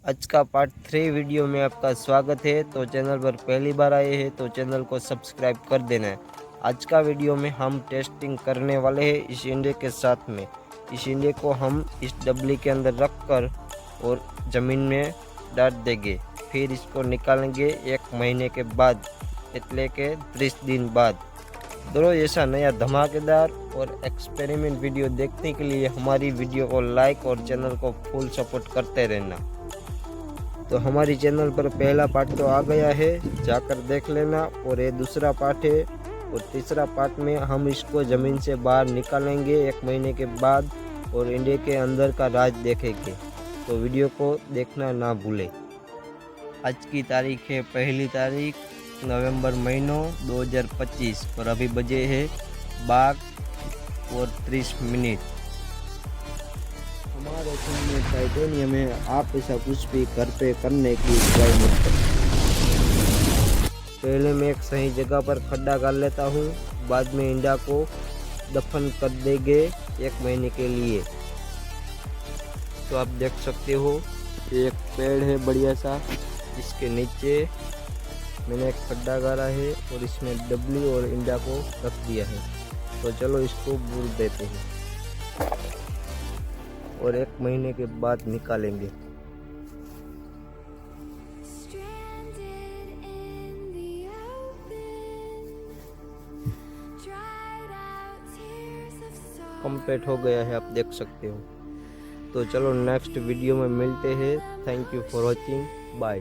आज का part 3 video में आपका स्वागत है। तो चैनल पर पहली बार आए हैं तो चैनल को सब्सक्राइब कर देना है। आज का वीडियो में हम टेस्टिंग करने वाले हैं इस इंडे के साथ में। इस इंडे को हम इस डबली के अंदर रख कर और ज़मीन में डाल देंगे। फिर इसको निकालेंगे 1 महीने के बाद, એટલે કે 30 दिन बाद। दोनों ऐसा नया धमाकेदार और एक्सपेरिमेंट वीडियो देखने के लिए हमारी वीडियो को लाइक और चैनल को फुल सपोर्ट करते रहना। तो हमारी चैनल पर पहला पार्ट तो आ गया है, जाकर देख लेना। और ये दूसरा पार्ट है और तीसरा पार्ट में हम इसको ज़मीन से बाहर निकालेंगे 1 महीने के बाद और इंडिया के अंदर का राज देखेंगे। तो वीडियो को देखना ना भूलें। आज की तारीख है 1 तारीख नवंबर महीनो 2025 और अभी बजे है 12:30। हमारे फोन में टाइटेनियम है, आप ऐसा कुछ भी घर पे करने की ट्राई मत करें। पहले मैं एक सही जगह पर खड्डा कर लेता हूँ, बाद में इंडा को दफन कर देंगे 1 महीने के लिए। तो आप देख सकते हो एक पेड़ है बढ़िया सा, इसके नीचे मैंने एक खड्डा गाड़ा है और इसमें डबली और इंडा को रख दिया है। तो चलो इसको बूर देते हैं और 1 महीने के बाद निकालेंगे। कंप्लीट हो गया है, आप देख सकते हो। तो चलो नेक्स्ट वीडियो में मिलते हैं। Thank you for watching, bye.